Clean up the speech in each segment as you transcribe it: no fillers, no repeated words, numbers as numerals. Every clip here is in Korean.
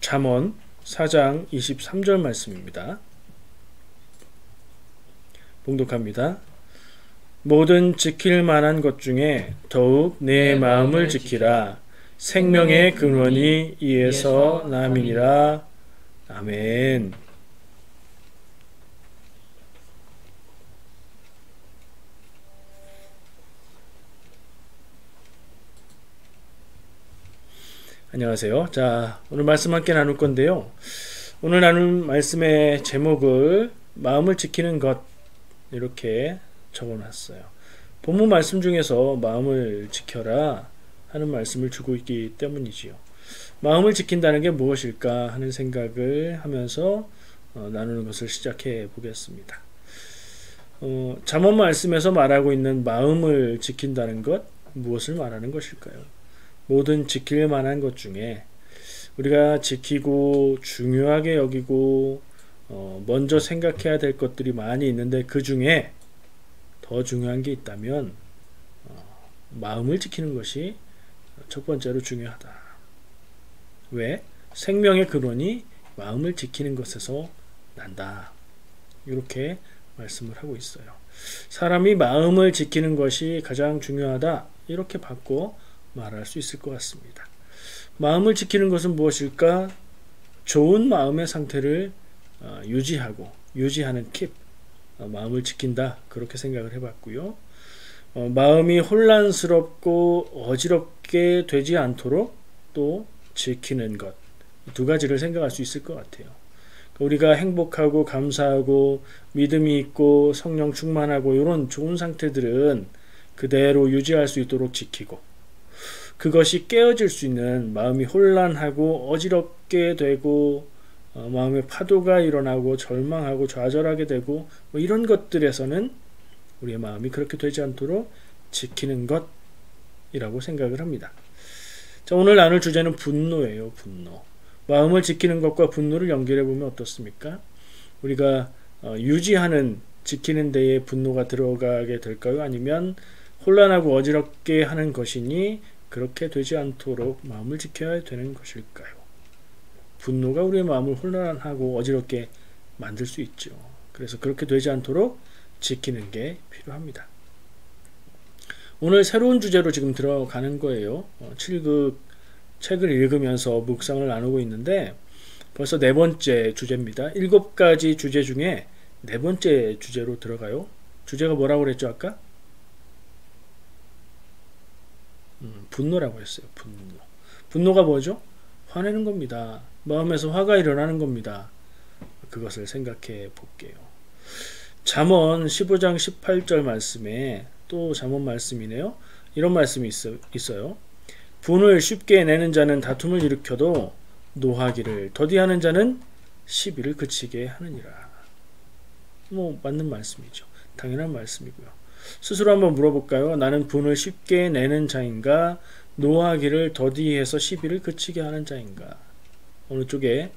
잠언 4장 23절 말씀입니다. 봉독합니다. 모든 지킬 만한 것 중에 더욱 내 마음을 지키라. 생명의 근원이 이에서 남이니라. 아멘. 안녕하세요. 자, 오늘 말씀 함께 나눌 건데요. 오늘 나눌 말씀의 제목을 마음을 지키는 것 이렇게 적어놨어요. 본문 말씀 중에서 마음을 지켜라 하는 말씀을 주고 있기 때문이지요. 마음을 지킨다는 게 무엇일까 하는 생각을 하면서 나누는 것을 시작해 보겠습니다. 잠언 말씀에서 말하고 있는 마음을 지킨다는 것, 무엇을 말하는 것일까요? 모든 지킬 만한 것 중에 우리가 지키고 중요하게 여기고 먼저 생각해야 될 것들이 많이 있는데 그 중에 더 중요한 게 있다면 마음을 지키는 것이 첫 번째로 중요하다. 왜? 생명의 근원이 마음을 지키는 것에서 난다. 이렇게 말씀을 하고 있어요. 사람이 마음을 지키는 것이 가장 중요하다. 이렇게 바꿔 말할 수 있을 것 같습니다. 마음을 지키는 것은 무엇일까? 좋은 마음의 상태를 유지하는 킵, 마음을 지킨다 그렇게 생각을 해봤고요. 마음이 혼란스럽고 어지럽게 되지 않도록 또 지키는 것, 두 가지를 생각할 수 있을 것 같아요. 우리가 행복하고 감사하고 믿음이 있고 성령 충만하고 이런 좋은 상태들은 그대로 유지할 수 있도록 지키고, 그것이 깨어질 수 있는 마음이 혼란하고 어지럽게 되고 마음의 파도가 일어나고 절망하고 좌절하게 되고 이런 것들에서는 우리의 마음이 그렇게 되지 않도록 지키는 것이라고 생각을 합니다. 자, 오늘 나눌 주제는 분노예요. 분노. 마음을 지키는 것과 분노를 연결해 보면 어떻습니까? 우리가 지키는 데에 분노가 들어가게 될까요? 아니면 혼란하고 어지럽게 하는 것이니 그렇게 되지 않도록 마음을 지켜야 되는 것일까요? 분노가 우리의 마음을 혼란하고 어지럽게 만들 수 있죠. 그래서 그렇게 되지 않도록 지키는 게 필요합니다. 오늘 새로운 주제로 지금 들어가는 거예요. 7급 책을 읽으면서 묵상을 나누고 있는데 벌써 네 번째 주제입니다. 7가지 주제 중에 네 번째 주제로 들어가요. 주제가 뭐라고 그랬죠 아까? 분노라고 했어요. 분노가 뭐죠? 화내는 겁니다. 마음에서 화가 일어나는 겁니다. 그것을 생각해 볼게요. 잠언 15장 18절 말씀에 또 잠언 말씀이네요. 이런 말씀이 있어요. 분을 쉽게 내는 자는 다툼을 일으켜도 노하기를 더디하는 자는 시비를 그치게 하느니라. 맞는 말씀이죠. 당연한 말씀이고요. 스스로 한번 물어볼까요? 나는 분을 쉽게 내는 자인가? 노하기를 더디해서 시비를 그치게 하는 자인가? 어느 쪽에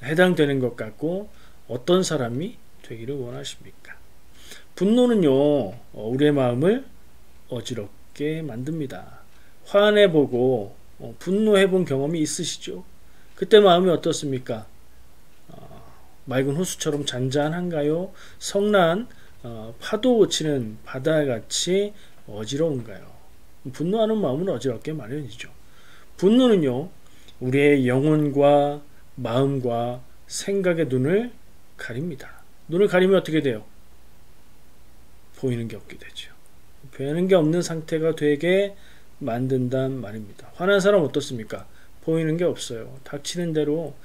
해당되는 것 같고 어떤 사람이 되기를 원하십니까? 분노는요, 우리의 마음을 어지럽게 만듭니다. 화내보고 분노해본 경험이 있으시죠? 그때 마음이 어떻습니까? 맑은 호수처럼 잔잔한가요? 성난 파도 치는 바다같이 어지러운가요? 분노하는 마음은 어지럽게 마련이죠. 분노는요, 우리의 영혼과 마음과 생각의 눈을 가립니다. 눈을 가리면 어떻게 돼요? 보이는 게 없게 되죠. 보이는 게 없는 상태가 되게 만든단 말입니다. 화난 사람 어떻습니까? 보이는 게 없어요. 닥치는 대로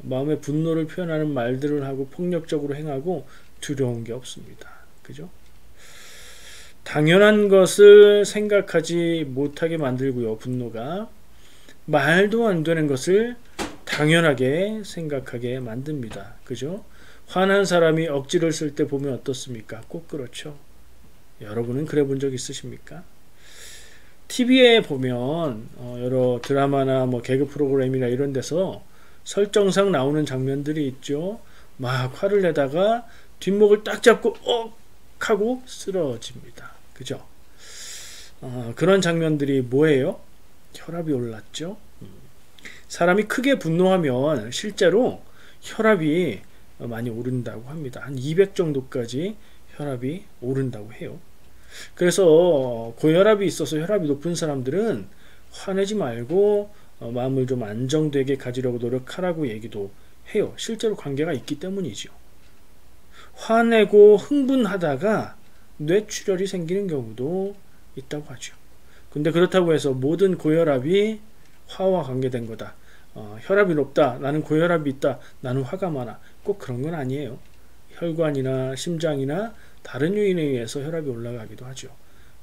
마음의 분노를 표현하는 말들을 하고 폭력적으로 행하고 두려운 게 없습니다. 그죠? 당연한 것을 생각하지 못하게 만들고요. 분노가 말도 안 되는 것을 당연하게 생각하게 만듭니다. 그죠? 화난 사람이 억지를 쓸 때 보면 어떻습니까? 꼭 그렇죠. 여러분은 그래 본 적 있으십니까? TV에 보면 여러 드라마나 개그 프로그램이나 이런 데서 설정상 나오는 장면들이 있죠. 막 화를 내다가 뒷목을 딱 잡고 하고 쓰러집니다. 그죠? 그런 장면들이 뭐예요? 혈압이 올랐죠. 사람이 크게 분노하면 실제로 혈압이 많이 오른다고 합니다. 한 200 정도까지 혈압이 오른다고 해요. 그래서 고혈압이 있어서 혈압이 높은 사람들은 화내지 말고 마음을 좀 안정되게 가지려고 노력하라고 얘기도 해요. 실제로 관계가 있기 때문이죠. 화내고 흥분하다가 뇌출혈이 생기는 경우도 있다고 하죠. 근데 그렇다고 해서 모든 고혈압이 화와 관계된 거다. 혈압이 높다. 나는 고혈압이 있다. 나는 화가 많아. 꼭 그런 건 아니에요. 혈관이나 심장이나 다른 요인에 의해서 혈압이 올라가기도 하죠.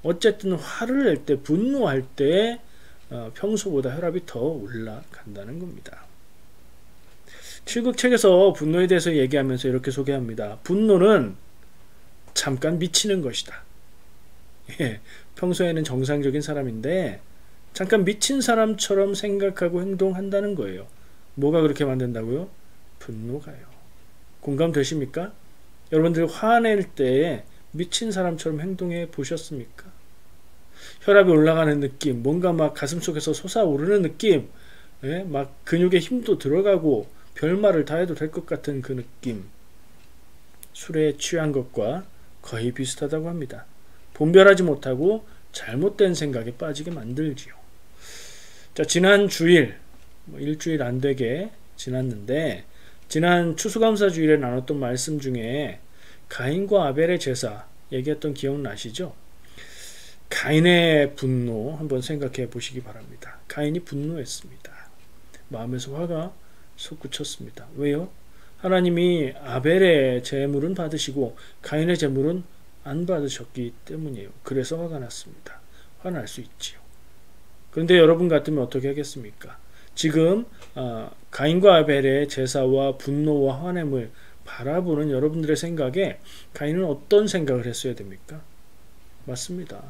어쨌든 화를 낼 때, 분노할 때 평소보다 혈압이 더 올라간다는 겁니다. 칠극책에서 분노에 대해서 얘기하면서 이렇게 소개합니다. 분노는 잠깐 미치는 것이다. 예, 평소에는 정상적인 사람인데 잠깐 미친 사람처럼 생각하고 행동한다는 거예요. 뭐가 그렇게 만든다고요? 분노가요. 공감되십니까? 여러분들 화낼 때 미친 사람처럼 행동해 보셨습니까? 혈압이 올라가는 느낌, 뭔가 막 가슴속에서 솟아오르는 느낌, 예? 막 근육에 힘도 들어가고 별말을 다 해도 될 것 같은 그 느낌, 술에 취한 것과 거의 비슷하다고 합니다. 분별하지 못하고 잘못된 생각에 빠지게 만들지요. 자, 지난 주일, 일주일 안 되게 지났는데 지난 추수감사주일에 나눴던 말씀 중에 가인과 아벨의 제사 얘기했던 기억나시죠? 가인의 분노 한번 생각해 보시기 바랍니다. 가인이 분노했습니다. 마음에서 화가 솟구쳤습니다. 왜요? 하나님이 아벨의 제물은 받으시고 가인의 제물은 안 받으셨기 때문이에요. 그래서 화가 났습니다. 화날 수 있지요. 그런데 여러분 같으면 어떻게 하겠습니까? 지금 가인과 아벨의 제사와 분노와 화냄을 바라보는 여러분들의 생각에 가인은 어떤 생각을 했어야 됩니까? 맞습니다.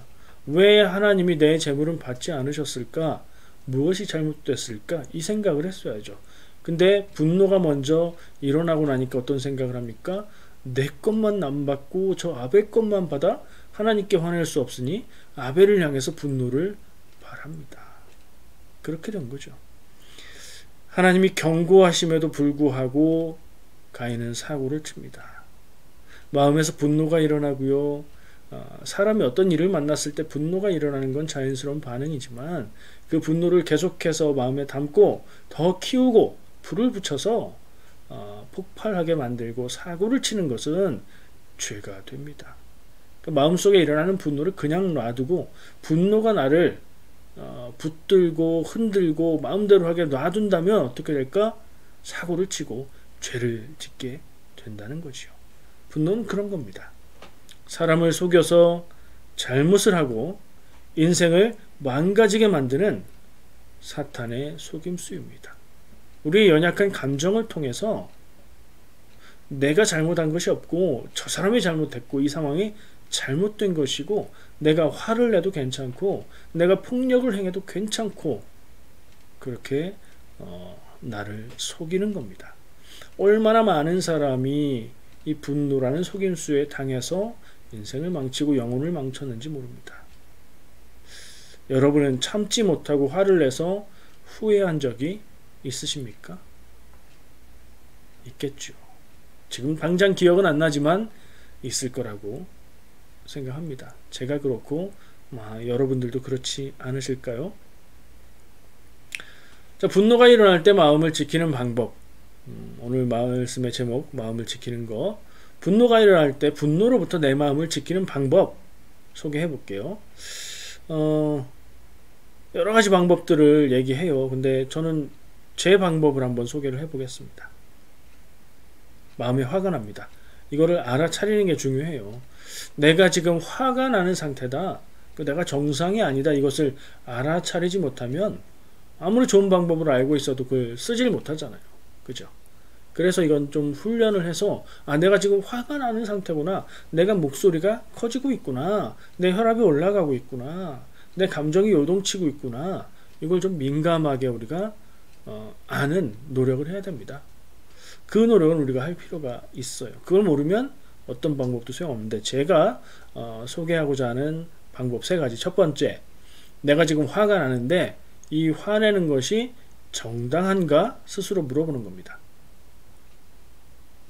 왜 하나님이 내 제물은 받지 않으셨을까? 무엇이 잘못됐을까? 이 생각을 했어야죠. 근데 분노가 먼저 일어나고 나니까 어떤 생각을 합니까? 내 것만 안 받고 저 아벨 것만 받아 하나님께 화낼 수 없으니 아벨을 향해서 분노를 발합니다. 그렇게 된 거죠. 하나님이 경고하심에도 불구하고 가인은 사고를 칩니다. 마음에서 분노가 일어나고요. 사람이 어떤 일을 만났을 때 분노가 일어나는 건 자연스러운 반응이지만 그 분노를 계속해서 마음에 담고 더 키우고 불을 붙여서 폭발하게 만들고 사고를 치는 것은 죄가 됩니다. 마음속에 일어나는 분노를 그냥 놔두고 분노가 나를 붙들고 흔들고 마음대로 하게 놔둔다면 어떻게 될까? 사고를 치고 죄를 짓게 된다는 거지요. 분노는 그런 겁니다. 사람을 속여서 잘못을 하고 인생을 망가지게 만드는 사탄의 속임수입니다. 우리의 연약한 감정을 통해서 내가 잘못한 것이 없고 저 사람이 잘못했고 이 상황이 잘못된 것이고 내가 화를 내도 괜찮고 내가 폭력을 행해도 괜찮고 그렇게 나를 속이는 겁니다. 얼마나 많은 사람이 이 분노라는 속임수에 당해서 인생을 망치고 영혼을 망쳤는지 모릅니다. 여러분은 참지 못하고 화를 내서 후회한 적이 있으십니까? 있겠죠. 지금 당장 기억은 안 나지만 있을 거라고 생각합니다. 제가 그렇고 여러분들도 그렇지 않으실까요? 자, 분노가 일어날 때 마음을 지키는 방법. 오늘 말씀의 제목 마음을 지키는 거. 분노가 일어날 때 분노로부터 내 마음을 지키는 방법 소개해 볼게요. 여러 가지 방법들을 얘기해요. 근데 저는 제 방법을 한번 소개를 해 보겠습니다. 마음에 화가 납니다. 이거를 알아차리는 게 중요해요. 내가 지금 화가 나는 상태다. 내가 정상이 아니다. 이것을 알아차리지 못하면 아무리 좋은 방법을 알고 있어도 그걸 쓰질 못하잖아요. 그죠? 그래서 이건 좀 훈련을 해서 내가 지금 화가 나는 상태구나. 내가 목소리가 커지고 있구나. 내 혈압이 올라가고 있구나. 내 감정이 요동치고 있구나. 이걸 좀 민감하게 우리가 아는 노력을 해야 됩니다. 그 노력은 우리가 할 필요가 있어요. 그걸 모르면 어떤 방법도 소용없는데 제가 소개하고자 하는 방법 3가지. 첫 번째, 내가 지금 화가 나는데 이 화내는 것이 정당한가 스스로 물어보는 겁니다.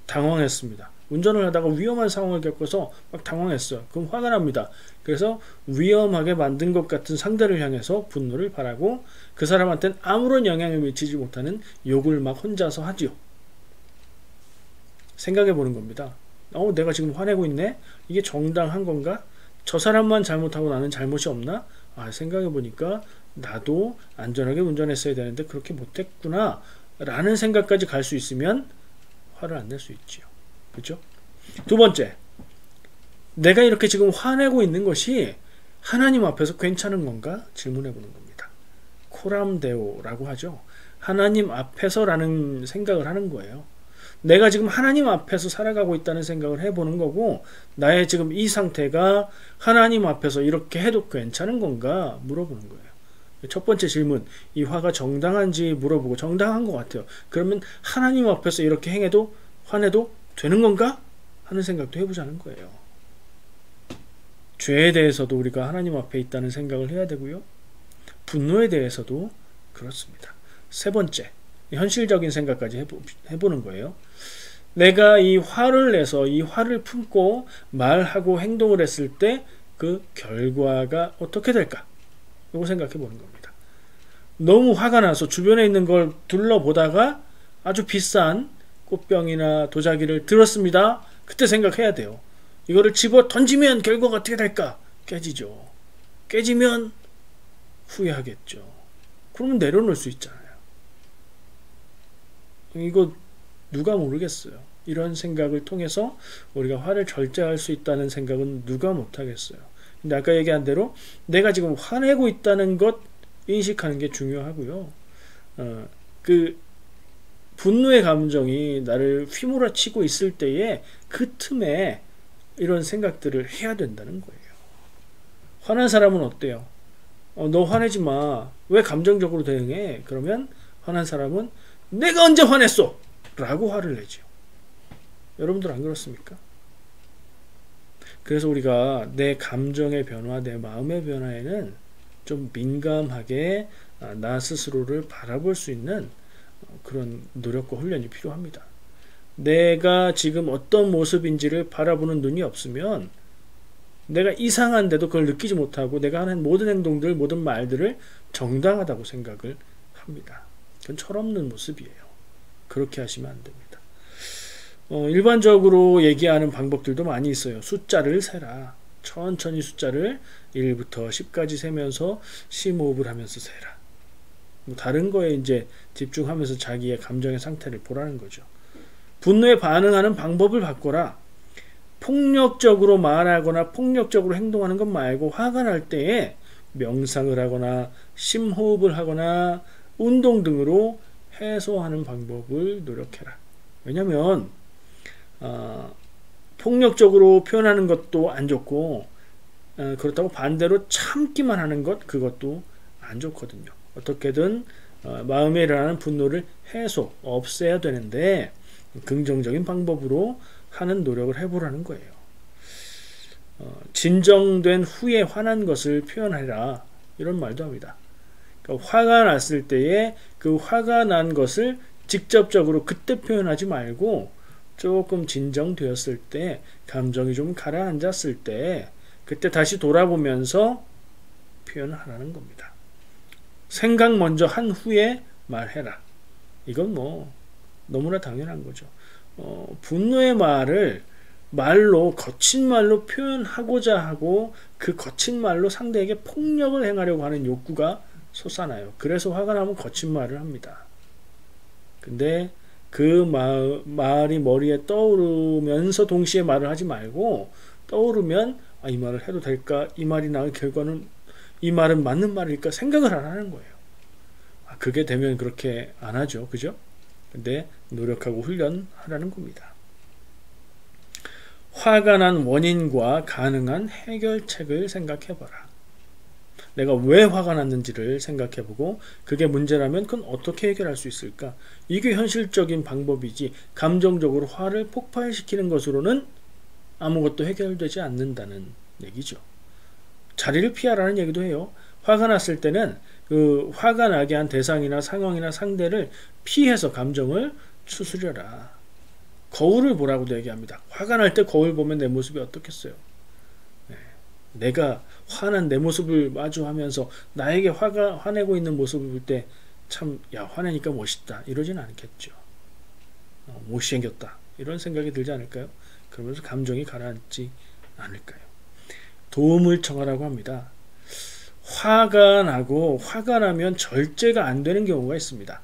당황했습니다. 운전을 하다가 위험한 상황을 겪어서 막 당황했어요. 그럼 화가 납니다. 그래서 위험하게 만든 것 같은 상대를 향해서 분노를 발하고 그 사람한테는 아무런 영향을 미치지 못하는 욕을 막 혼자서 하지요. 생각해 보는 겁니다. 내가 지금 화내고 있네? 이게 정당한 건가? 저 사람만 잘못하고 나는 잘못이 없나? 생각해 보니까 나도 안전하게 운전했어야 되는데 그렇게 못했구나 라는 생각까지 갈 수 있으면 화를 안 낼 수 있지요. 그렇죠? 두 번째, 내가 이렇게 지금 화내고 있는 것이 하나님 앞에서 괜찮은 건가? 질문해 보는 겁니다. 코람데오라고 하죠. 하나님 앞에서라는 생각을 하는 거예요. 내가 지금 하나님 앞에서 살아가고 있다는 생각을 해보는 거고, 나의 지금 이 상태가 하나님 앞에서 이렇게 해도 괜찮은 건가 물어보는 거예요. 첫 번째 질문, 이 화가 정당한지 물어보고 정당한 것 같아요. 그러면 하나님 앞에서 이렇게 행해도 화내도 되는 건가? 하는 생각도 해보자는 거예요. 죄에 대해서도 우리가 하나님 앞에 있다는 생각을 해야 되고요. 분노에 대해서도 그렇습니다. 세 번째, 현실적인 생각까지 해보는 거예요. 내가 이 화를 내서 이 화를 품고 말하고 행동을 했을 때 그 결과가 어떻게 될까? 이거 생각해 보는 겁니다. 너무 화가 나서 주변에 있는 걸 둘러보다가 아주 비싼 꽃병이나 도자기를 들었습니다. 그때 생각해야 돼요. 이거를 집어 던지면 결과가 어떻게 될까? 깨지죠. 깨지면 후회하겠죠. 그러면 내려놓을 수 있잖아요. 이거 누가 모르겠어요. 이런 생각을 통해서 우리가 화를 절제할 수 있다는 생각은 누가 못하겠어요. 근데 아까 얘기한 대로 내가 지금 화내고 있다는 것 인식하는 게 중요하고요. 그 분노의 감정이 나를 휘몰아치고 있을 때에 그 틈에 이런 생각들을 해야 된다는 거예요. 화난 사람은 어때요? 너 화내지 마. 왜 감정적으로 대응해? 그러면 화난 사람은 내가 언제 화냈어? 라고 화를 내죠. 여러분들 안 그렇습니까? 그래서 우리가 내 감정의 변화, 내 마음의 변화에는 좀 민감하게 나 스스로를 바라볼 수 있는 그런 노력과 훈련이 필요합니다. 내가 지금 어떤 모습인지를 바라보는 눈이 없으면 내가 이상한데도 그걸 느끼지 못하고 내가 하는 모든 행동들, 모든 말들을 정당하다고 생각을 합니다. 그건 철없는 모습이에요. 그렇게 하시면 안 됩니다. 일반적으로 얘기하는 방법들도 많이 있어요. 숫자를 세라. 천천히 숫자를 1부터 10까지 세면서 심호흡을 하면서 세라. 다른 거에 이제 집중하면서 자기의 감정의 상태를 보라는 거죠. 분노에 반응하는 방법을 바꿔라. 폭력적으로 말하거나 폭력적으로 행동하는 것 말고 화가 날 때에 명상을 하거나 심호흡을 하거나 운동 등으로 해소하는 방법을 노력해라. 왜냐하면 폭력적으로 표현하는 것도 안 좋고 그렇다고 반대로 참기만 하는 것, 그것도 안 좋거든요. 어떻게든 마음에 일어나는 분노를 없애야 되는데 긍정적인 방법으로 하는 노력을 해보라는 거예요. 진정된 후에 화난 것을 표현하라, 이런 말도 합니다. 그러니까 화가 났을 때에 그 화가 난 것을 직접적으로 그때 표현하지 말고 조금 진정되었을 때, 감정이 좀 가라앉았을 때 그때 다시 돌아보면서 표현을 하라는 겁니다. 생각 먼저 한 후에 말해라. 이건 뭐 너무나 당연한 거죠. 분노의 말을 거친 말로 표현하고자 하고 그 거친 말로 상대에게 폭력을 행하려고 하는 욕구가 솟아나요. 그래서 화가 나면 거친 말을 합니다. 근데 그 말이 머리에 떠오르면서 동시에 말을 하지 말고, 떠오르면 이 말을 해도 될까? 이 말이 나의 결과는 이 말은 맞는 말일까? 생각을 안 하는 거예요. 그게 되면 그렇게 안 하죠. 그죠? 근데 노력하고 훈련하라는 겁니다. 화가 난 원인과 가능한 해결책을 생각해봐라. 내가 왜 화가 났는지를 생각해보고 그게 문제라면 그건 어떻게 해결할 수 있을까? 이게 현실적인 방법이지, 감정적으로 화를 폭발시키는 것으로는 아무것도 해결되지 않는다는 얘기죠. 자리를 피하라는 얘기도 해요. 화가 났을 때는 그 화가 나게 한 대상이나 상황이나 상대를 피해서 감정을 추스려라. 거울을 보라고도 얘기합니다. 화가 날 때 거울 보면 내 모습이 어떻겠어요? 네. 내가 화난 내 모습을 마주하면서 나에게 화내고 있는 모습을 볼 때 참, 야, 화내니까 멋있다. 이러진 않겠죠. 못생겼다. 이런 생각이 들지 않을까요? 그러면서 감정이 가라앉지 않을까요? 도움을 청하라고 합니다. 화가 나고 화가 나면 절제가 안 되는 경우가 있습니다.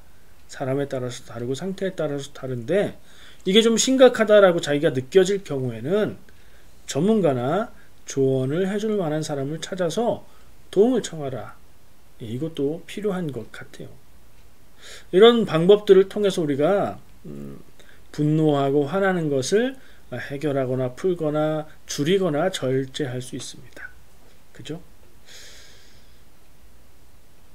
사람에 따라서 다르고 상태에 따라서 다른데 이게 좀 심각하다라고 자기가 느껴질 경우에는 전문가나 조언을 해줄 만한 사람을 찾아서 도움을 청하라. 이것도 필요한 것 같아요. 이런 방법들을 통해서 우리가 분노하고 화나는 것을 해결하거나 풀거나 줄이거나 절제할 수 있습니다. 그죠?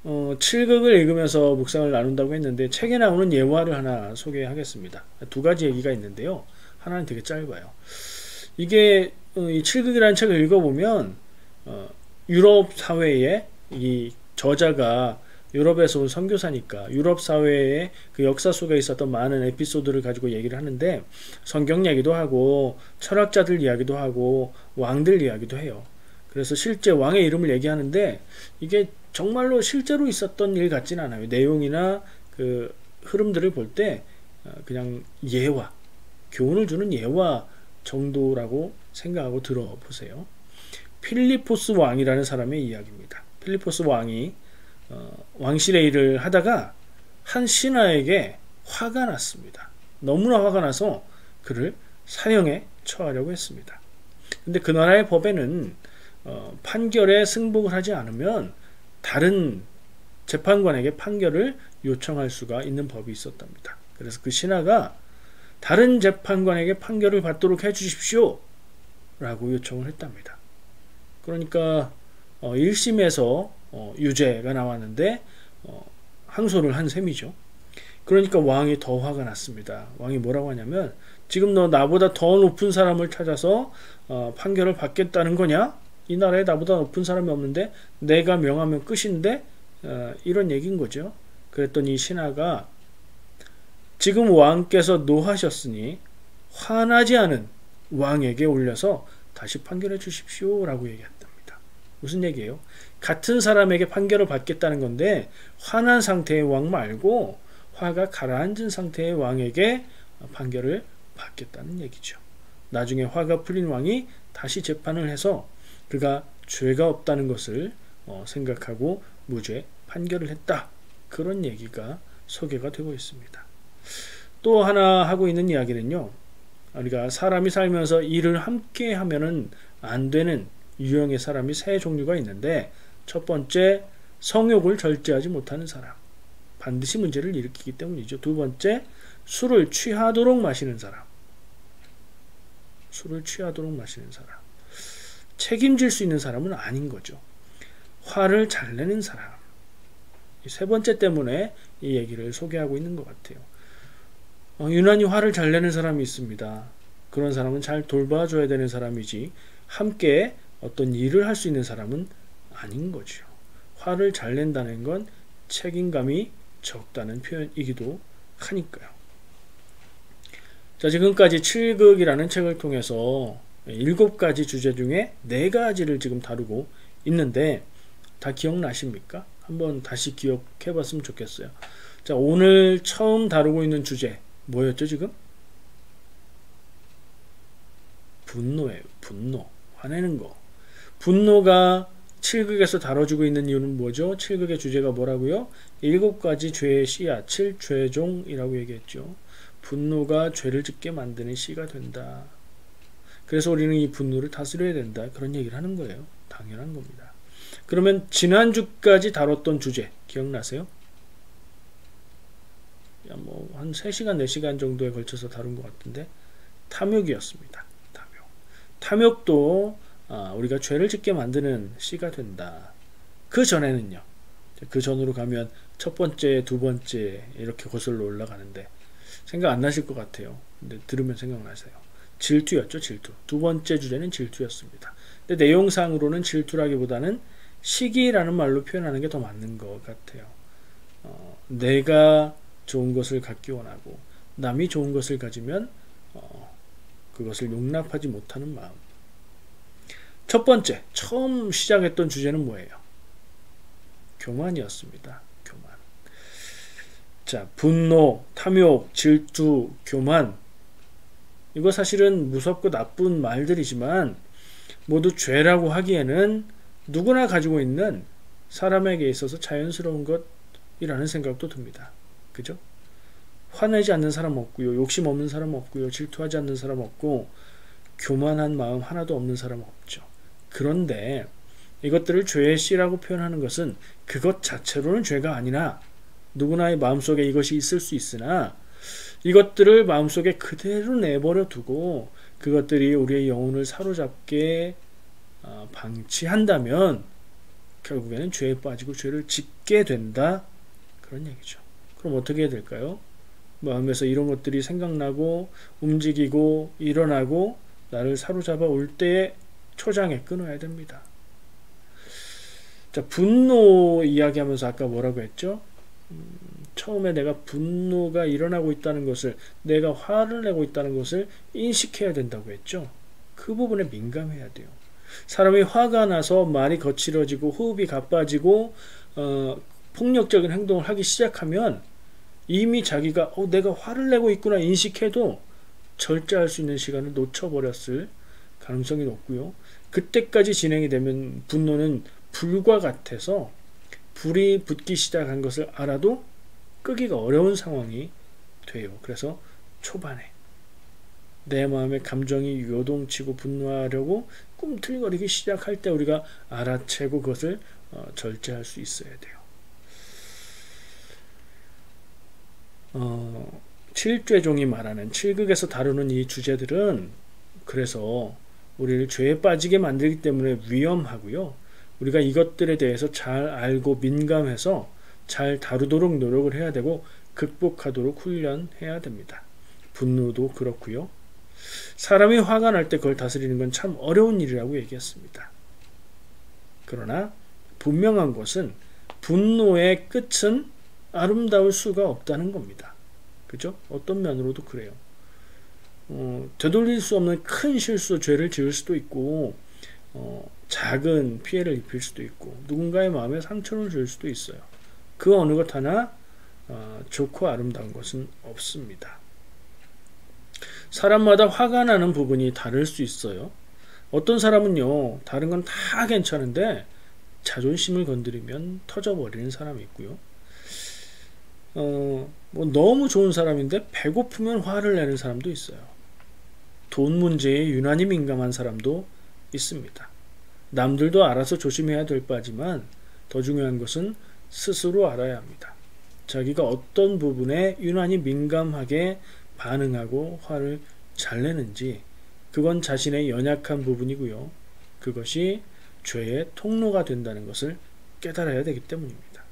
7극을 읽으면서 묵상을 나눈다고 했는데 책에 나오는 예화를 하나 소개하겠습니다. 두 가지 얘기가 있는데요. 하나는 되게 짧아요. 이게 이 7극이라는 책을 읽어보면 유럽 사회에 이 저자가 유럽에서 온 선교사니까 유럽 사회의 그 역사 속에 있었던 많은 에피소드를 가지고 얘기를 하는데 성경 이야기도 하고 철학자들 이야기도 하고 왕들 이야기도 해요. 그래서 실제 왕의 이름을 얘기하는데 이게 정말로 실제로 있었던 일 같지는 않아요. 내용이나 그 흐름들을 볼 때 그냥 예화, 교훈을 주는 예화 정도라고 생각하고 들어보세요. 필리포스 왕이라는 사람의 이야기입니다. 필리포스 왕이 왕실의 일을 하다가 한 신하에게 화가 났습니다. 너무나 화가 나서 그를 사형에 처하려고 했습니다. 근데 그 나라의 법에는 판결에 승복을 하지 않으면 다른 재판관에게 판결을 요청할 수가 있는 법이 있었답니다. 그래서 그 신하가 다른 재판관에게 판결을 받도록 해주십시오 라고 요청을 했답니다. 그러니까 1심에서 유죄가 나왔는데 항소를 한 셈이죠. 그러니까 왕이 더 화가 났습니다. 왕이 뭐라고 하냐면 지금 너 나보다 더 높은 사람을 찾아서 판결을 받겠다는 거냐? 이 나라에 나보다 높은 사람이 없는데 내가 명하면 끝인데 이런 얘기인 거죠. 그랬더니 신하가 지금 왕께서 노하셨으니 화나지 않은 왕에게 올려서 다시 판결해 주십시오 라고 얘기했답니다. 무슨 얘기예요? 같은 사람에게 판결을 받겠다는 건데 화난 상태의 왕 말고 화가 가라앉은 상태의 왕에게 판결을 받겠다는 얘기죠. 나중에 화가 풀린 왕이 다시 재판을 해서 그가 죄가 없다는 것을 생각하고 무죄 판결을 했다. 그런 얘기가 소개가 되고 있습니다. 또 하나 하고 있는 이야기는요. 우리가 사람이 살면서 일을 함께 하면은 안 되는 유형의 사람이 세 종류가 있는데 첫 번째, 성욕을 절제하지 못하는 사람. 반드시 문제를 일으키기 때문이죠. 두 번째, 술을 취하도록 마시는 사람. 술을 취하도록 마시는 사람. 책임질 수 있는 사람은 아닌 거죠. 화를 잘 내는 사람. 이 세 번째 때문에 이 얘기를 소개하고 있는 것 같아요. 유난히 화를 잘 내는 사람이 있습니다. 그런 사람은 잘 돌봐줘야 되는 사람이지 함께 어떤 일을 할 수 있는 사람은 아닌 거죠. 화를 잘 낸다는 건 책임감이 적다는 표현이기도 하니까요. 자, 지금까지 7극이라는 책을 통해서 7가지 주제 중에 4가지를 지금 다루고 있는데 다 기억나십니까? 한번 다시 기억해 봤으면 좋겠어요. 자, 오늘 처음 다루고 있는 주제 뭐였죠 지금? 분노예요. 분노. 화내는 거. 분노가 7극에서 다뤄지고 있는 이유는 뭐죠? 7극의 주제가 뭐라고요? 7가지 죄의 씨앗, 7죄종이라고 얘기했죠. 분노가 죄를 짓게 만드는 씨가 된다. 그래서 우리는 이 분노를 다스려야 된다. 그런 얘기를 하는 거예요. 당연한 겁니다. 그러면 지난주까지 다뤘던 주제 기억나세요? 한 3시간, 4시간 정도에 걸쳐서 다룬 것 같은데 탐욕이었습니다. 탐욕도 우리가 죄를 짓게 만드는 씨가 된다. 그 전에는요. 그 전으로 가면 첫 번째, 두 번째 이렇게 거슬러 올라가는데 생각 안 나실 것 같아요. 근데 들으면 생각나세요. 질투였죠. 질투. 두 번째 주제는 질투였습니다. 근데 내용상으로는 질투라기보다는 시기라는 말로 표현하는 게 더 맞는 것 같아요. 내가 좋은 것을 갖기 원하고 남이 좋은 것을 가지면 그것을 용납하지 못하는 마음. 첫 번째, 처음 시작했던 주제는 뭐예요? 교만이었습니다. 교만. 자, 분노, 탐욕, 질투, 교만. 이거 사실은 무섭고 나쁜 말들이지만 모두 죄라고 하기에는 누구나 가지고 있는 사람에게 있어서 자연스러운 것이라는 생각도 듭니다. 그죠? 화내지 않는 사람 없고요. 욕심 없는 사람 없고요. 질투하지 않는 사람 없고 교만한 마음 하나도 없는 사람 없죠. 그런데 이것들을 죄의 씨라고 표현하는 것은 그것 자체로는 죄가 아니나 누구나의 마음속에 이것이 있을 수 있으나 이것들을 마음속에 그대로 내버려 두고 그것들이 우리의 영혼을 사로잡게 방치한다면 결국에는 죄에 빠지고 죄를 짓게 된다. 그런 얘기죠. 그럼 어떻게 해야 될까요? 마음에서 이런 것들이 생각나고 움직이고 일어나고 나를 사로잡아 올 때에 초장에 끊어야 됩니다. 자, 분노 이야기하면서 아까 뭐라고 했죠? 처음에 내가 분노가 일어나고 있다는 것을, 내가 화를 내고 있다는 것을 인식해야 된다고 했죠. 그 부분에 민감해야 돼요. 사람이 화가 나서 말이 거칠어지고 호흡이 가빠지고 폭력적인 행동을 하기 시작하면 이미 자기가 내가 화를 내고 있구나 인식해도 절제할 수 있는 시간을 놓쳐버렸을 가능성이 높고요. 그때까지 진행이 되면 분노는 불과 같아서 불이 붙기 시작한 것을 알아도 끄기가 어려운 상황이 돼요. 그래서 초반에 내 마음의 감정이 요동치고 분노하려고 꿈틀거리기 시작할 때 우리가 알아채고 그것을 절제할 수 있어야 돼요. 7죄종이 말하는 7극에서 다루는 이 주제들은 그래서 우리를 죄에 빠지게 만들기 때문에 위험하고요. 우리가 이것들에 대해서 잘 알고 민감해서 잘 다루도록 노력을 해야 되고 극복하도록 훈련해야 됩니다. 분노도 그렇고요. 사람이 화가 날 때 그걸 다스리는 건 참 어려운 일이라고 얘기했습니다. 그러나 분명한 것은 분노의 끝은 아름다울 수가 없다는 겁니다. 그죠? 어떤 면으로도 그래요. 되돌릴 수 없는 큰 실수, 죄를 지을 수도 있고 작은 피해를 입힐 수도 있고 누군가의 마음에 상처를 줄 수도 있어요. 그 어느 것 하나 좋고 아름다운 것은 없습니다. 사람마다 화가 나는 부분이 다를 수 있어요. 어떤 사람은요, 다른 건 다 괜찮은데 자존심을 건드리면 터져버리는 사람이 있고요. 너무 좋은 사람인데 배고프면 화를 내는 사람도 있어요. 돈 문제에 유난히 민감한 사람도 있습니다. 남들도 알아서 조심해야 될 바지만 더 중요한 것은 스스로 알아야 합니다. 자기가 어떤 부분에 유난히 민감하게 반응하고 화를 잘 내는지, 그건 자신의 연약한 부분이고요. 그것이 죄의 통로가 된다는 것을 깨달아야 되기 때문입니다.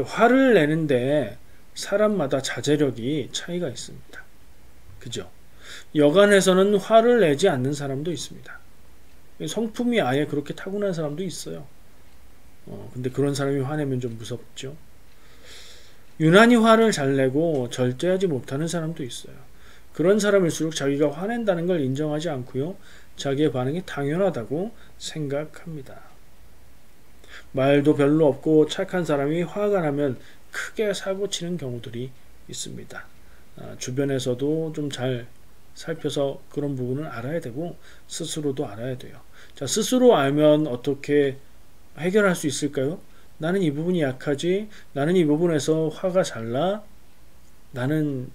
화를 내는데 사람마다 자제력이 차이가 있습니다. 그죠? 여간해서는 화를 내지 않는 사람도 있습니다. 성품이 아예 그렇게 타고난 사람도 있어요. 근데 그런 사람이 화내면 좀 무섭죠. 유난히 화를 잘 내고 절제하지 못하는 사람도 있어요. 그런 사람일수록 자기가 화낸다는 걸 인정하지 않고요. 자기의 반응이 당연하다고 생각합니다. 말도 별로 없고 착한 사람이 화가 나면 크게 사고치는 경우들이 있습니다. 주변에서도 좀 잘 살펴서 그런 부분을 알아야 되고 스스로도 알아야 돼요. 자, 스스로 알면 어떻게 해결할 수 있을까요? 나는 이 부분이 약하지, 나는 이 부분에서 화가 잘 나, 나는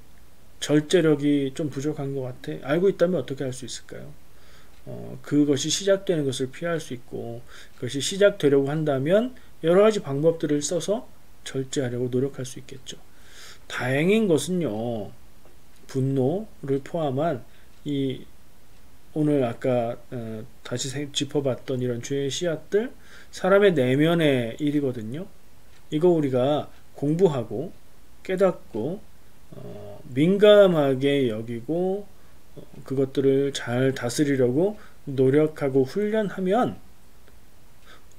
절제력이 좀 부족한 것 같아. 알고 있다면 어떻게 할 수 있을까요? 그것이 시작되는 것을 피할 수 있고, 그것이 시작되려고 한다면 여러 가지 방법들을 써서 절제하려고 노력할 수 있겠죠. 다행인 것은요, 분노를 포함한 이 오늘 아까 다시 짚어봤던 이런 죄의 씨앗들, 사람의 내면의 일이거든요. 이거 우리가 공부하고 깨닫고 민감하게 여기고 그것들을 잘 다스리려고 노력하고 훈련하면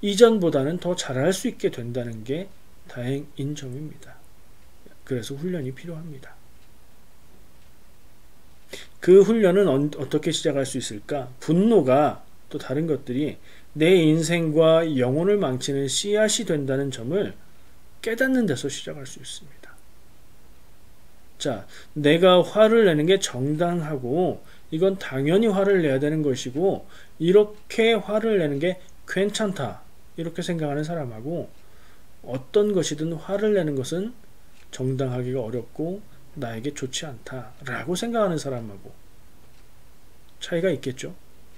이전보다는 더 잘할 수 있게 된다는 게 다행인 점입니다. 그래서 훈련이 필요합니다. 그 훈련은 어떻게 시작할 수 있을까? 분노가 또 다른 것들이 내 인생과 영혼을 망치는 씨앗이 된다는 점을 깨닫는 데서 시작할 수 있습니다. 자, 내가 화를 내는 게 정당하고 이건 당연히 화를 내야 되는 것이고 이렇게 화를 내는 게 괜찮다 이렇게 생각하는 사람하고 어떤 것이든 화를 내는 것은 정당하기가 어렵고 나에게 좋지 않다라고 생각하는 사람하고 차이가 있겠죠.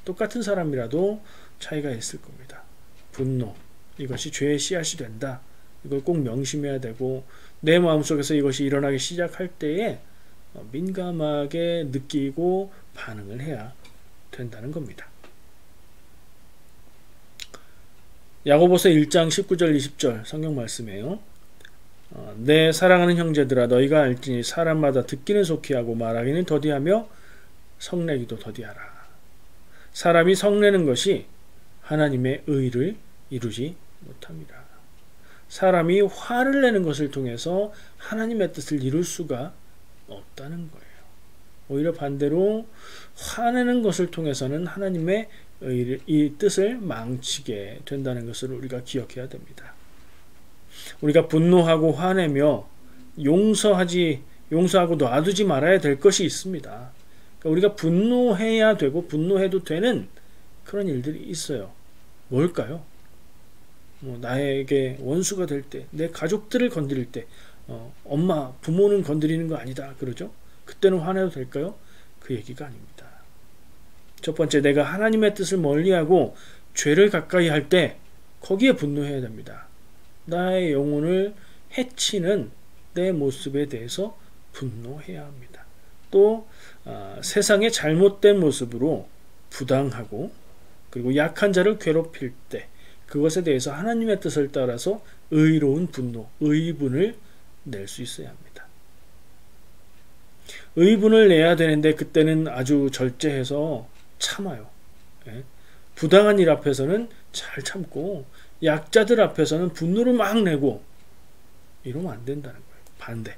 똑같은 사람이라도 차이가 있을 겁니다. 분노, 이것이 죄의 씨앗이 된다. 이걸 꼭 명심해야 되고 내 마음속에서 이것이 일어나기 시작할 때에 민감하게 느끼고 반응을 해야 된다는 겁니다. 야고보서 1장 19절 20절 성경 말씀이에요. 내 사랑하는 형제들아 너희가 알지니 사람마다 듣기는 속히 하고 말하기는 더디하며 성내기도 더디하라. 사람이 성내는 것이 하나님의 의를 이루지 못합니다. 사람이 화를 내는 것을 통해서 하나님의 뜻을 이룰 수가 없다는 거예요. 오히려 반대로 화내는 것을 통해서는 하나님의 이 뜻을 망치게 된다는 것을 우리가 기억해야 됩니다. 우리가 분노하고 화내며 용서하고 놔두지 말아야 될 것이 있습니다. 그러니까 우리가 분노해야 되고 분노해도 되는 그런 일들이 있어요. 뭘까요? 나에게 원수가 될 때, 내 가족들을 건드릴 때, 엄마, 부모는 건드리는 거 아니다. 그러죠? 그때는 화내도 될까요? 그 얘기가 아닙니다. 첫 번째, 내가 하나님의 뜻을 멀리하고 죄를 가까이 할 때 거기에 분노해야 됩니다. 나의 영혼을 해치는 내 모습에 대해서 분노해야 합니다. 또 세상의 잘못된 모습으로 부당하고 그리고 약한 자를 괴롭힐 때 그것에 대해서 하나님의 뜻을 따라서 의로운 분노, 의분을 낼 수 있어야 합니다. 의분을 내야 되는데 그때는 아주 절제해서 참아요. 부당한 일 앞에서는 잘 참고 약자들 앞에서는 분노를 막 내고 이러면 안 된다는 거예요. 반대.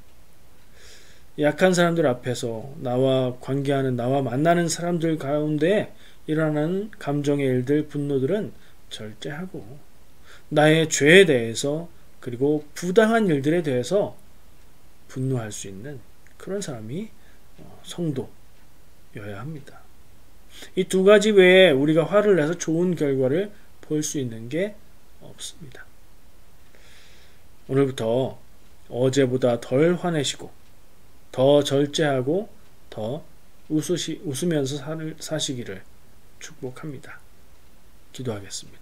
약한 사람들 앞에서 나와 관계하는 나와 만나는 사람들 가운데 일어나는 감정의 일들, 분노들은 절제하고 나의 죄에 대해서 그리고 부당한 일들에 대해서 분노할 수 있는 그런 사람이 성도여야 합니다. 이 두 가지 외에 우리가 화를 내서 좋은 결과를 볼 수 있는 게 없습니다. 오늘부터 어제보다 덜 화내시고 더 절제하고 더 웃으면서 사시기를 축복합니다. 기도하겠습니다.